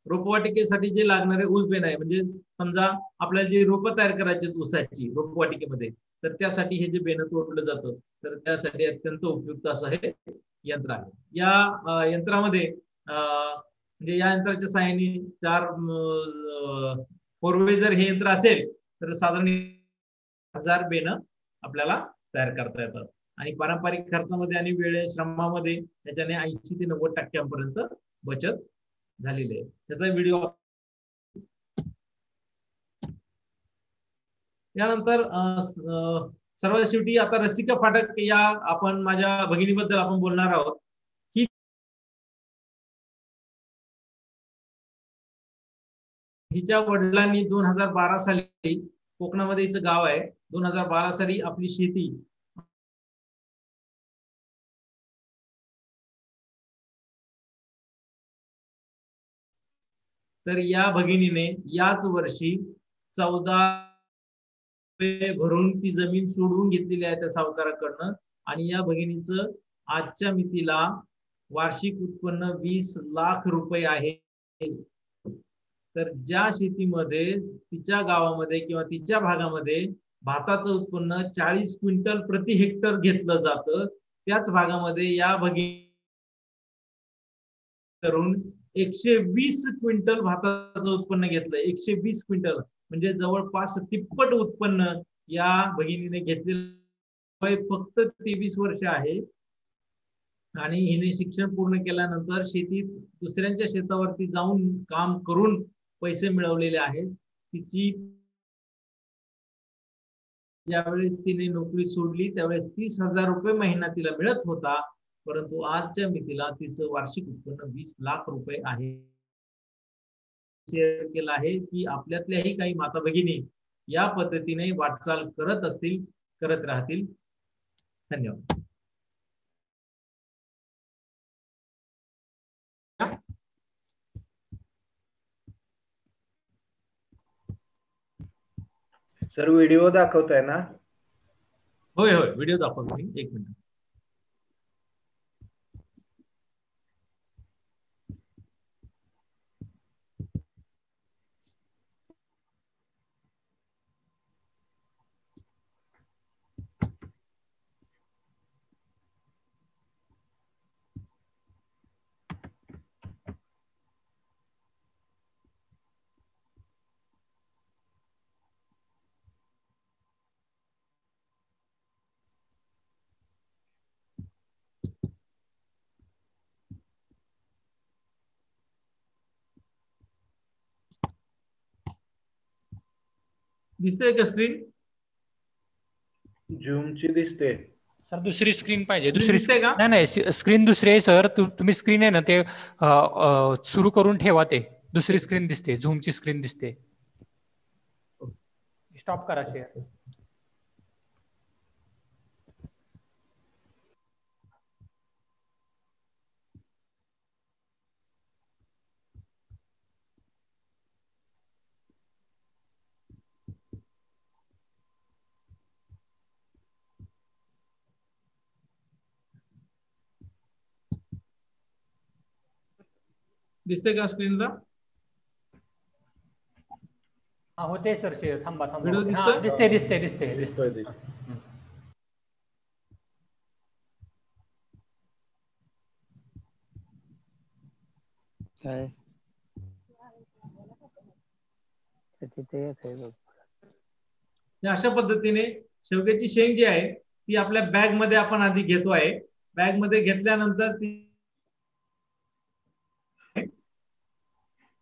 रोपवाटिकेसाठी जे लागणारे ऊस बेण आहे, म्हणजे समजा आपल्याला जी रोपं तयार करायची ऊसाची रोपवाटिकेमध्ये, तर त्यासाठी हे जे बेण तोडलं जातं, तर त्यासाठी अत्यंत उपयुक्त असं हे यंत्र आहे. या यंत्रामध्ये म्हणजे या यंत्राच्या साहाय्याने 4 फोरवे जर हे यंत्र असेल तर साधारण 1000 बेण आपल्याला तयार करता येतात. आणि पारंपरिक खर्चामध्ये आणि वेळे श्रमामध्ये त्याच्याने 80 ते 90% बचत झालेली आहे. त्याचा व्हिडिओ यानंतर सर्वात शेवटी आता रसिका फाटक या आपण माझ्या भगिनीबद्दल आपण बोलणार आहोत. हिच्या वडिलांनी 2012 साली, कोकणामध्ये हिचं गाव आहे, 2012 साली आपली शेती तर या भगिनीने याच वर्षी 14 भरून ती जमीन सोडून घेतलेली आहे त्या सावकाराकडनं. आणि या भगिनीचं आजच्या मितीला वार्षिक उत्पन्न 20 लाख रुपये आहे. तर ज्या शेतीमध्ये तिच्या गावामध्ये किंवा तिच्या भागामध्ये भाताचं उत्पन्न 40 क्विंटल प्रति हेक्टर घेतलं जातं, त्याच भागामध्ये या भगिनी करून 120 क्विंटल भाताचं उत्पन्न घेतलं. 120 क्विंटल म्हणजे जवळपास तिप्पट उत्पन्न या भगिनीने घेतलेलं. फक्त 23 वर्ष आहे आणि हिने शिक्षण पूर्ण केल्यानंतर शेतीत दुसऱ्यांच्या शेतावरती जाऊन काम करून पैसे मिळवलेले आहेत. तिची ज्यावेळेस तिने नोकरी सोडली त्यावेळेस 30,000 रुपये महिना तिला मिळत होता, परंतु आजच्या मितीला तिचं वार्षिक उत्पन्न 20 लाख रुपये आहे. शेअर केला आहे की आपल्यातल्याही काही माता भगिनी या पद्धतीने वाटचाल करत असतील करत राहतील. धन्यवाद. सर व्हिडिओ दाखवताय ना? होय होय, व्हिडिओ दाखवतो मी. एक मिनिट. दिसतंय का स्क्रीन? झूमची दिसते सर. दुसरी स्क्रीन पाहिजे. दिसते का? नाही, स्क्रीन दुसरी आहे सर. तुम्ही स्क्रीन आहे ना ते सुरू करून ठेवा. ते दुसरी स्क्रीन दिसते, झूमची स्क्रीन दिसते. स्टॉप करा शेअर. दिसतंय का स्क्रीनला? हा होते सर शेअर. थांबा व्हिडिओ थांबा. दिसतोय? दिसते. काय तिथे अशा पद्धतीने शेवग्याची शेंग जी आहे ती आपल्या बॅग मध्ये आपण आधी घेतो आहे. बॅग मध्ये घेतल्यानंतर ती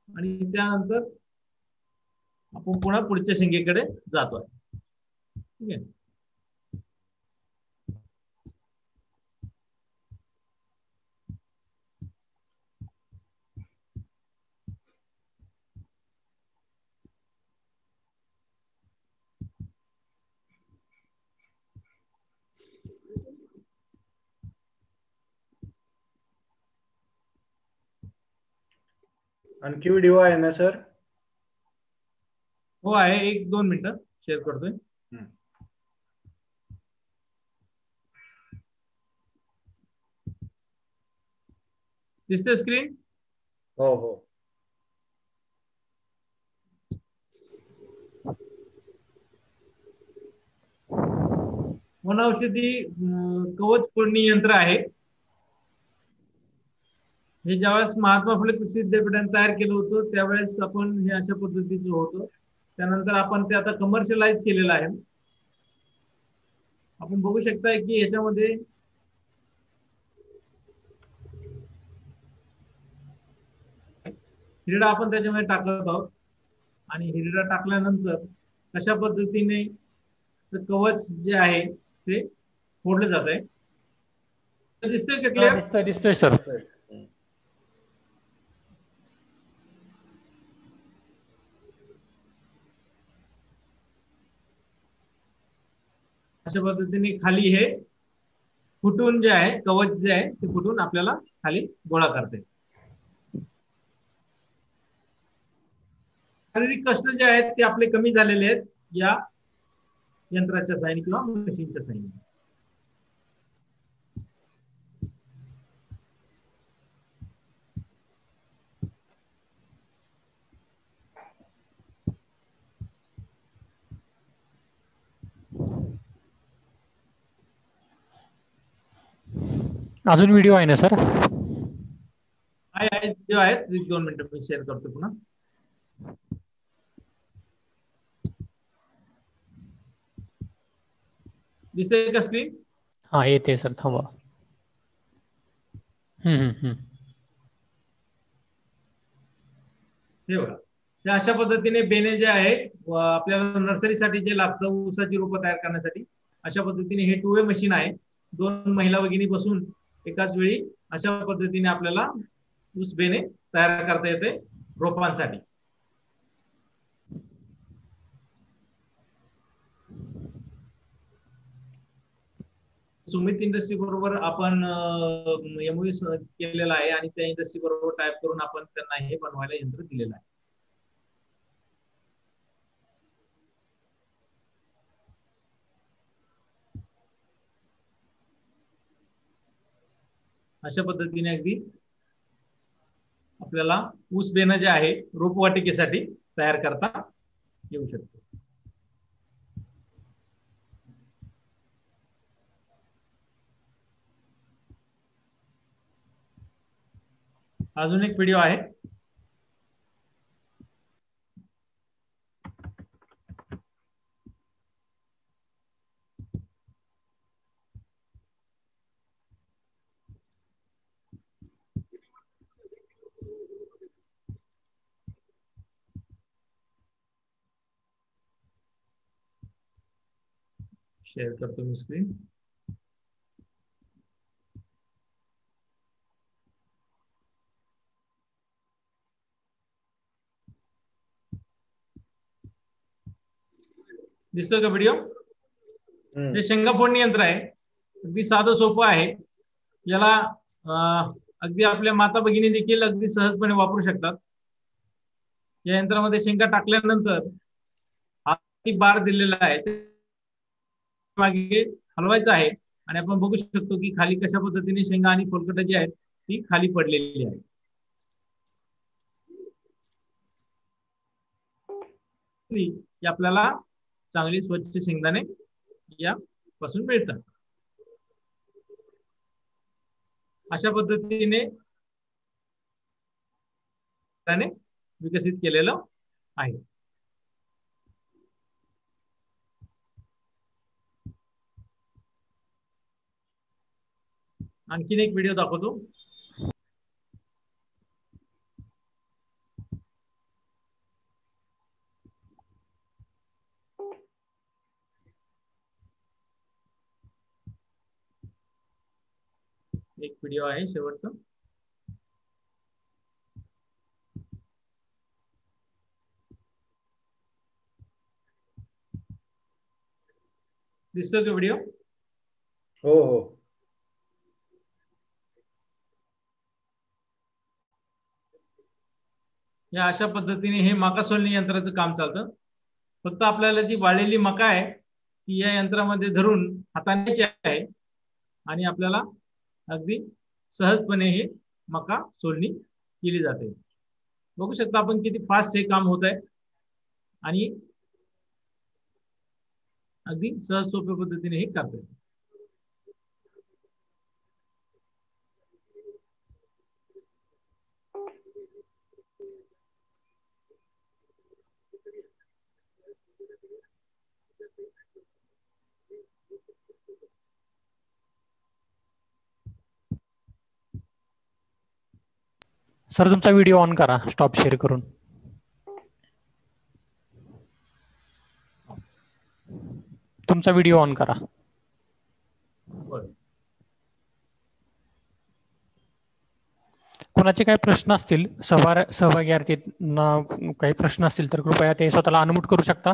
आणि त्यानंतर आपण पुन्हा पुढच्या शेंगेकडे जातोय. ठीक आहे. आणखी व्हिडिओ आहे ना सर? हो आहे. 1-2 मिनिटं शेअर करतोय. दिसते स्क्रीन? हो हो. वनौषधी कवच फोडणी यंत्र आहे. हे ज्यावेळेस महात्मा फुले कृषी विद्यापीठाने तयार केलं होतं त्यावेळेस आपण हे अशा पद्धतीचं होतं. त्यानंतर आपण ते आता कमर्शियलाइज केलेलं आहे. आपण बघू शकताय की याच्यामध्ये हिरडा आपण त्याच्यामध्ये टाकत आहोत आणि हिरडा टाकल्यानंतर कशा पद्धतीने कवच जे आहे ते फोडलं जात आहे. दिसतंय का क्लिअर? दिसतोय सर. अशा पद्धतीने खाली हे फुटून जे आहे कवच जे आहे ते फुटून आपल्याला खाली गोळा करते. शारीरिक कष्ट जे आहेत ते आपले कमी झालेले आहेत या यंत्राच्या साहाय्याने किंवा मशीनच्या साहाय्याने. अजून व्हिडिओ आहे ना सर? आहे व्हिडिओ आहेत. 1-2 मिनिटं मी शेअर करतो पुन्हा. दिसतंय का स्क्रीन? हा येते सर. थांबा. हे बघा. अशा पद्धतीने बेने जे आहेत आपल्याला नर्सरीसाठी जे लागतं ऊसाची रोपं तयार करण्यासाठी अशा पद्धतीने हे 2 वे मशीन आहे. 2 महिला भगिनी बसून एकाच वेळी अशा पद्धतीने आपल्याला ऊस बेने तयार करता येते रोपांसाठी. सुमित इंडस्ट्री बरोबर आपण MOU केलेला आहे आणि त्या इंडस्ट्री बरोबर टाईप करून आपण त्यांना हे बनवायला यंत्र दिलेलं आहे. अशा पद्धतीने अगदी आपल्याला ऊस बेणं जे आहे रोपवाटिकेसाठी तयार करता येऊ शकतो. अजून एक व्हिडिओ आहे. शेअर करतो मी स्क्रीन. दिसतोय का व्हिडिओ? हे शेंगा फोडणी यंत्र आहे. अगदी साधं सोपं आहे. याला अगदी आपल्या माता भगिनी देखील अगदी सहजपणे वापरू शकतात. या यंत्रामध्ये शेंगा टाकल्यानंतर हा बार दिलेला आहे, मागे हलवायचा आहे आणि आपण बघू शकतो की खाली कशा पद्धतीने शेंगा आणि फोलकट जी आहेत ती खाली पडलेली आहे. आपल्याला चांगली स्वच्छ शेंगदाणे यापासून मिळतात. अशा पद्धतीने विकसित केलेलं आहे. आणखीन एक व्हिडिओ दाखवतो. एक व्हिडिओ आहे शेवटचा. दिसतो का व्हिडिओ? हो हो. या अशा पद्धतीने हे मका सोलणी यंत्राचं काम चालतं. फक्त आपल्याला जी वाळलेली मका आहे ती या यंत्रामध्ये धरून हाताने आहे आणि आपल्याला अगदी सहजपणे हे मका सोलणी केली जाते. बघू शकता आपण किती फास्ट हे काम होत आहे आणि अगदी सहज सोप्या पद्धतीने हे करता येते. सर तुमचा व्हिडिओ ऑन करा स्टॉप शेअर करून. तुमचा व्हिडिओ ऑन करा. कोणाचे काही प्रश्न असतील सहभागींना काही प्रश्न असतील तर कृपया ते स्वतःला अनम्यूट करू शकता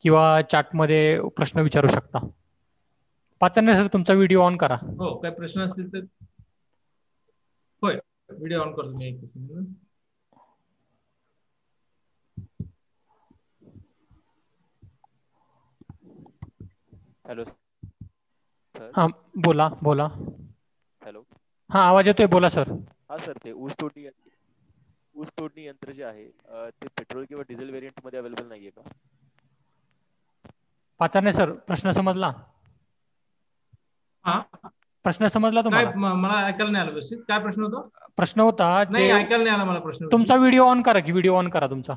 किंवा चॅटमध्ये प्रश्न विचारू शकता. पाचन्ने सर तुमचा व्हिडिओ ऑन करा. हो, काही प्रश्न असतील तर होय व्हिडिओ ऑन करतो मी. एक सेकंड. हॅलो हा बोला बोला. हॅलो हा आवाज येतोय, बोला सर. हा सर, ते ऊस तोडणी यंत्र जे आहे ते पेट्रोल किंवा डिझेल व्हेरियंट मध्ये अवेलेबल नाहीये का? पाचारणे सर प्रश्न समजला? हा प्रश्न समजला तुम्हाला? मला ऐकायला नाही आलं व्यवस्थित. काय प्रश्न होता? प्रश्न होता नाही ऐकायला नाही आला मला प्रश्न. तुमचा व्हिडिओ ऑन करा की, व्हिडिओ ऑन करा तुमचा.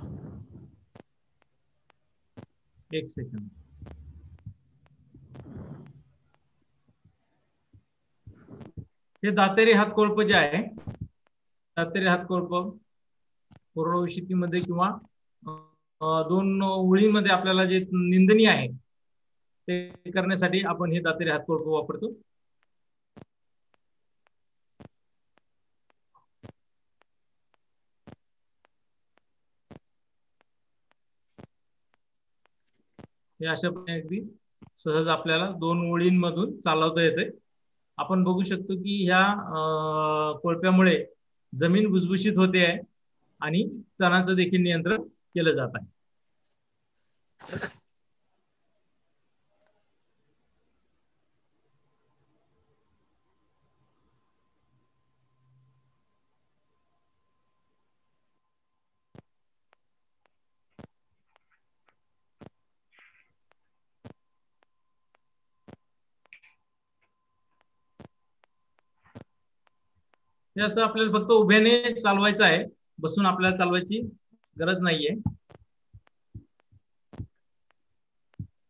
एक सेकंड. हे दातेरी हातकोळप जे आहे, दातेरी हातकोळप कोरडवाहू शेतीमध्ये किंवा 2 ओळींमध्ये आपल्याला जे निंदणी आहे ते करण्यासाठी आपण हे दातेरी हातकोळप वापरतो. हे अशा प्रकारे अगदी सहज आपल्याला 2 ओळींमधून चालवता येते आपण बघू शकतो की ह्या कोळप्यामुळे जमीन भुसभुशीत होते आहे आणि तणाचं देखील नियंत्रण केलं जात आहे. हे असं आपल्याला फक्त उभ्याने चालवायचं आहे, बसून आपल्याला चालवायची गरज नाहीये.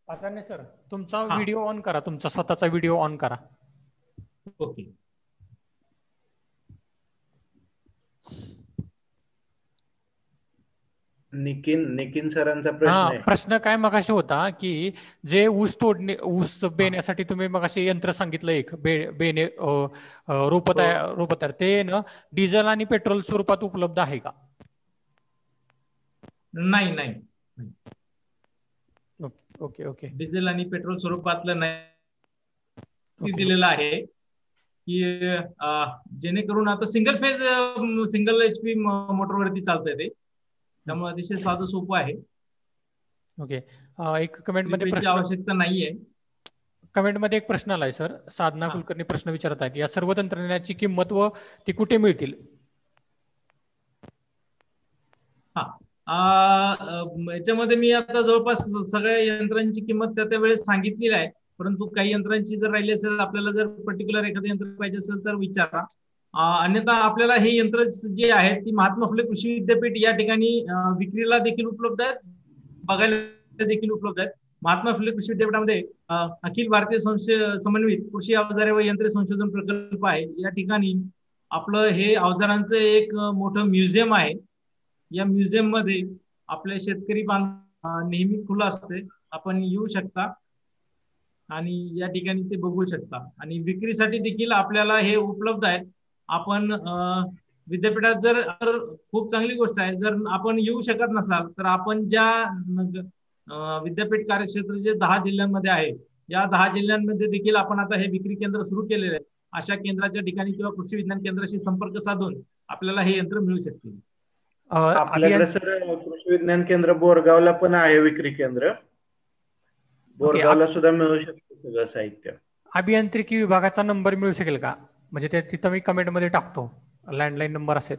पाचारणे सर, तुमचा व्हिडिओ ऑन करा, तुमचा स्वतःचा व्हिडिओ ऑन करा. ओके. निखिन सरांचा प्रश्न आहे. प्रश्न काय मगाशी होता की जे ऊस बेण्यासाठी तुम्ही मगाशी यंत्र सांगितलं एक बेने रोप तयार ते ना डिझेल आणि पेट्रोल स्वरूपात उपलब्ध आहे का? नाही नाही. Okay okay. डिझेल आणि पेट्रोल स्वरूपातलं नाही दिलेलं आहे की जेणेकरून आता सिंगल HP मोटरवरती चालतंय ते, त्यामुळे अतिशय साधं सोपं आहे. ओके. एक कमेंट मध्ये प्रश्न आवश्यकता नाहीये. कमेंट मध्ये एक प्रश्न आलाय सर, साधना कुलकर्णी प्रश्न विचारत आहेत, या सर्व तंत्रज्ञानाची किंमत व ती कुठे मिळतील? याच्यामध्ये मी आता जवळपास सगळ्या यंत्रांची किंमत त्या वेळेस सांगितलेली आहे, परंतु काही यंत्रांची जर राहिली असेल, आपल्याला जर पर्टिक्युलर एखादं यंत्र पाहिजे असेल तर विचारा. अन्यथा आपल्याला हे यंत्र जे आहेत ती महात्मा फुले कृषी विद्यापीठ या ठिकाणी विक्रीला देखील उपलब्ध आहेत, बघायला देखील उपलब्ध आहेत. महात्मा फुले कृषी विद्यापीठामध्ये अखिल भारतीय समन्वित कृषी अवजारे व यंत्रे संशोधन प्रकल्प आहे. या ठिकाणी आपलं हे अवजारांचं एक मोठं म्युझियम आहे. या म्युझियम मध्ये आपले शेतकरी नेहमी खुलं असते, आपण येऊ शकता आणि या ठिकाणी ते बघू शकता. आणि विक्रीसाठी देखील आपल्याला हे उपलब्ध आहे. आपण विद्यापीठात जर खूप चांगली गोष्ट आहे, जर आपण येऊ शकत नसाल तर आपण ज्या विद्यापीठ कार्यक्षेत्र जे 10 जिल्ह्यांमध्ये आहे, या 10 जिल्ह्यांमध्ये देखील आपण आता हे विक्री केंद्र सुरू केलेले आहे. अशा केंद्राच्या ठिकाणी किंवा कृषी विज्ञान केंद्राशी संपर्क साधून आपल्याला हे यंत्र मिळू शकतील. आपल्याकडे सर कृषी विज्ञान केंद्र बोरगावला पण आहे विक्री केंद्र, बोरगावला सुद्धा मिळू शकतं सगळं साहित्य. अभियांत्रिकी विभागाचा नंबर मिळू शकेल का? म्हणजे ते तिथं मी कमेंट मध्ये टाकतो, लँडलाईन नंबर असेल.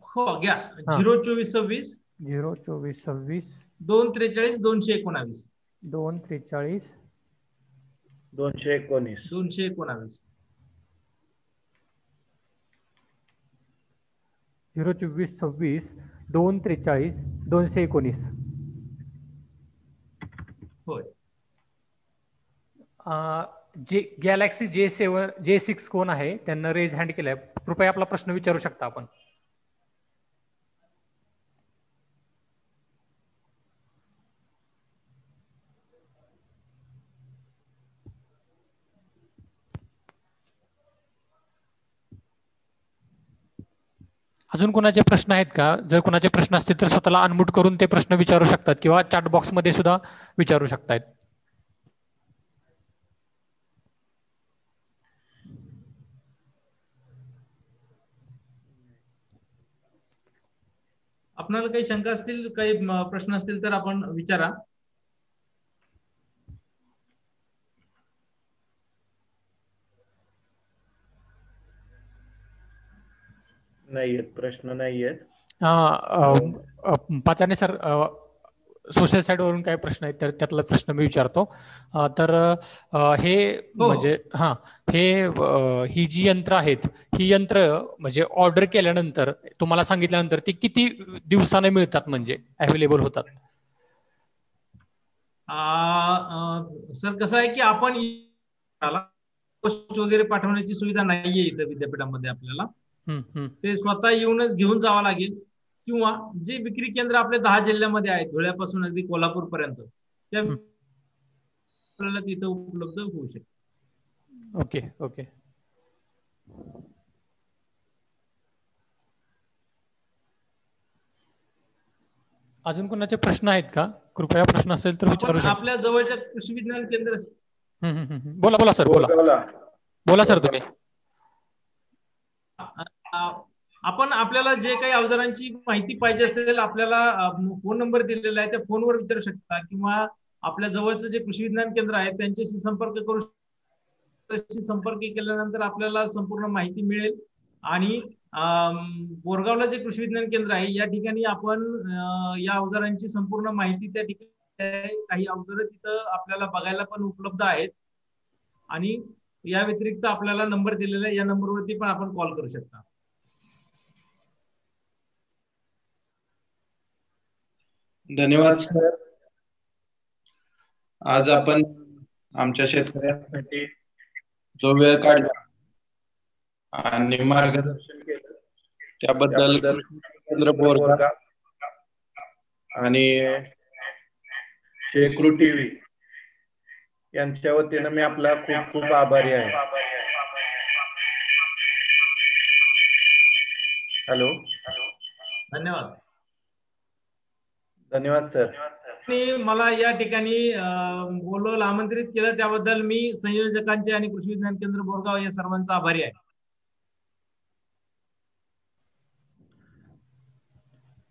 हो घ्या. 02426 02426 243 219 243 219 219 02426 243 219. होय. जे गॅलेक्सी J6 कोण आहे, त्यांना रेज हँड केलाय, कृपया आपला प्रश्न विचारू शकता आपण. अजून कोणाचे प्रश्न आहेत का? जर कोणाचे प्रश्न असतील तर स्वतःला अनम्यूट करून ते प्रश्न विचारू शकतात किंवा चॅट बॉक्स मध्ये सुद्धा विचारू शकतात. आपल्याला काही शंका असतील, काही प्रश्न असतील तर आपण विचारा. नाहीयेत, प्रश्न नाहीयेत. पाचारणे सर, सोशल साईड वरून काय प्रश्न आहेत तर त्यातला प्रश्न मी विचारतो. तर हे म्हणजे ही जी यंत्र आहेत, ही यंत्र म्हणजे ऑर्डर केल्यानंतर तुम्हाला सांगितल्यानंतर ती किती दिवसाने मिळतात, म्हणजे अवेलेबल होतात? सर कसं आहे की आपण पोस्ट वगैरे पाठवण्याची सुविधा नाहीये इथं विद्यापीठामध्ये. आपल्याला ते स्वतः येऊनच घेऊन जावं लागेल, किंवा जे विक्री केंद्र आपले 10 जिल्ह्यामध्ये आहेत, धुळ्यापासून अगदी कोल्हापूर पर्यंत, त्या आपल्याला तिथं उपलब्ध होऊ शकते. Okay okay. अजून कोणाचे प्रश्न आहेत का? कृपया प्रश्न असेल तर विचारू शकता. आपल्या जवळच्या कृषी विज्ञान केंद्र बोला बोला सर, बोला बोरगावला. बोला सर तुम्ही. आपण आपल्याला जे काही अवजारांची माहिती पाहिजे असेल, आपल्याला फोन नंबर दिलेला आहे, त्या फोनवर विचारू शकता, किंवा आपल्या जवळचं जे कृषी विज्ञान केंद्र आहे त्यांच्याशी संपर्क करू संपर्क केल्यानंतर आपल्याला संपूर्ण माहिती मिळेल. आणि बोरगावला जे कृषी विज्ञान केंद्र आहे या ठिकाणी आपण या अवजारांची संपूर्ण माहिती त्या ठिकाणी, काही अवजार तिथं आपल्याला बघायला पण उपलब्ध आहेत. आणि या व्यतिरिक्त आपल्याला नंबर दिलेला आहे, या नंबरवरती पण आपण कॉल करू शकता. धन्यवाद सर. आज आपण आमच्या शेतकऱ्यांसाठी जो वेळ काढला आणि मार्गदर्शन केलं त्याबद्दल केंद्र बोरगाव आणि शेक्रू टीव्ही यांच्या वतीनं मी आपला खूप खूप आभारी आहे. हॅलो. धन्यवाद. धन्यवाद सर. मला या ठिकाणी बोलवलं, आमंत्रित केलं, त्याबद्दल मी संयोजकांचे आणि कृषी विज्ञान केंद्र बोरगाव या सर्वांचा आभारी आहे.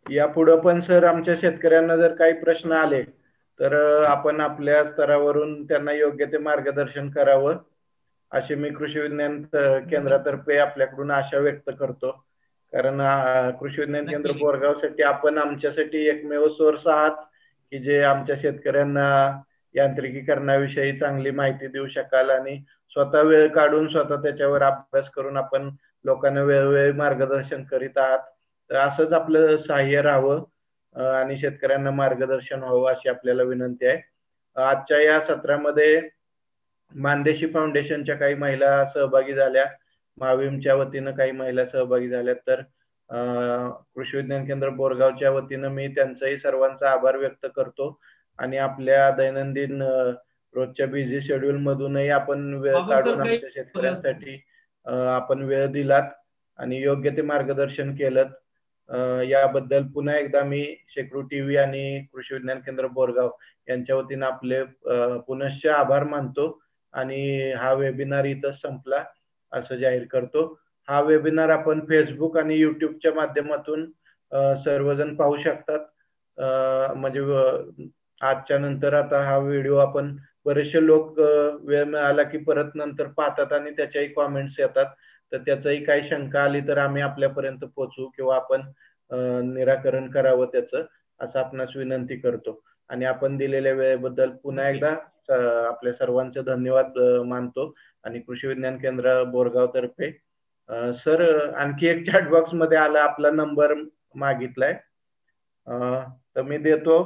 यापुढे पण सर आमच्या शेतकऱ्यांना जर काही प्रश्न आले तर आपण आपल्या स्तरावरून त्यांना योग्य ते मार्गदर्शन करावं अशी मी कृषी विज्ञान केंद्रातर्फे आपल्याकडून आशा व्यक्त करतो. कारण कृषी विज्ञान केंद्र बोरगावसाठी आपण आमच्यासाठी एकमेव सोर्स आहात की जे आमच्या शेतकऱ्यांना यांत्रिकीकरणाविषयी चांगली माहिती देऊ शकाल आणि स्वतः वेळ काढून स्वतः त्याच्यावर अभ्यास करून आपण लोकांना वेळोवेळी मार्गदर्शन करीत आहात. तर असंच आपलं सहाय्य राहावं आणि शेतकऱ्यांना मार्गदर्शन व्हावं अशी आपल्याला विनंती आहे. आजच्या या सत्रामध्ये मानदेशी फाउंडेशनच्या काही महिला सहभागी झाल्या, महाविमच्या वतीनं काही महिला सहभागी झाल्या. तर कृषी विज्ञान केंद्र बोरगावच्या वतीनं मी त्यांचाही सर्वांचा आभार व्यक्त करतो. आणि आपल्या दैनंदिन रोजच्या बिझी शेड्यूल मधूनही आपण वेळ काढून आमच्या शेतकऱ्यांसाठी आपण वेळ दिलात आणि योग्य ते मार्गदर्शन केलं. याबद्दल पुन्हा एकदा मी शेक्रू टीव्ही आणि कृषी विज्ञान केंद्र बोरगाव यांच्या वतीनं आपले पुनश्च आभार मानतो आणि हा वेबिनार इथं संपला असं जाहीर करतो. हा वेबिनार आपण फेसबुक आणि युट्यूबच्या माध्यमातून सर्वजण पाहू शकतात. म्हणजे आजच्या नंतर आता हा व्हिडिओ आपण बरेचसे लोक वेळ मिळाला की परत नंतर पाहतात आणि त्याच्याही कॉमेंट्स येतात. तर त्याचाही काही शंका आली तर आम्ही आपल्यापर्यंत पोहोचू किंवा आपण निराकरण करावं त्याचं, असं आपणास विनंती करतो. आणि आपण दिलेल्या वेळेबद्दल पुन्हा एकदा आपल्या सर्वांचे धन्यवाद मानतो. आणि कृषी विज्ञान केंद्र बोरगाव तर्फे सर आणखी एक चॅट बॉक्स मध्ये आला, आपला नंबर मागितलाय तर मी देतो.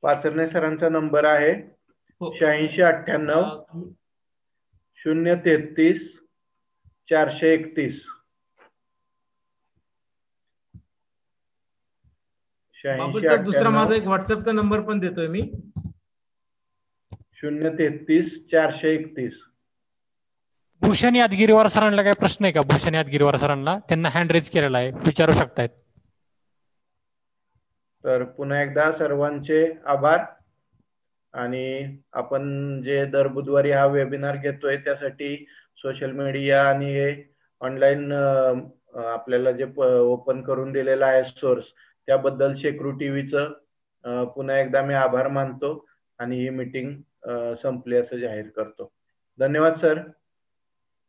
पाचरणे सरांचा नंबर आहे 8698 033 431. दुसरा माझा एक व्हॉट्सअपचा नंबर पण देतोय मी, 033 431. भूषण यादगिरीवार सरांना काय प्रश्न आहे का? भूषण यादगिरीवार सरांना, त्यांना हँड रेज केलेला आहे, विचारू शकतायत. तर पुन्हा एकदा सर्वांचे आभार. आणि आपण जे दर बुधवारी हा वेबिनार घेतोय त्यासाठी सोशल मीडिया आणि ऑनलाईन आपल्याला जे ओपन करून दिलेला आहे सोर्स, त्याबद्दल शेक्रू टीव्हीचं पुन्हा एकदा मी आभार मानतो आणि ही मीटिंग संपली असं जाहीर करतो. धन्यवाद सर.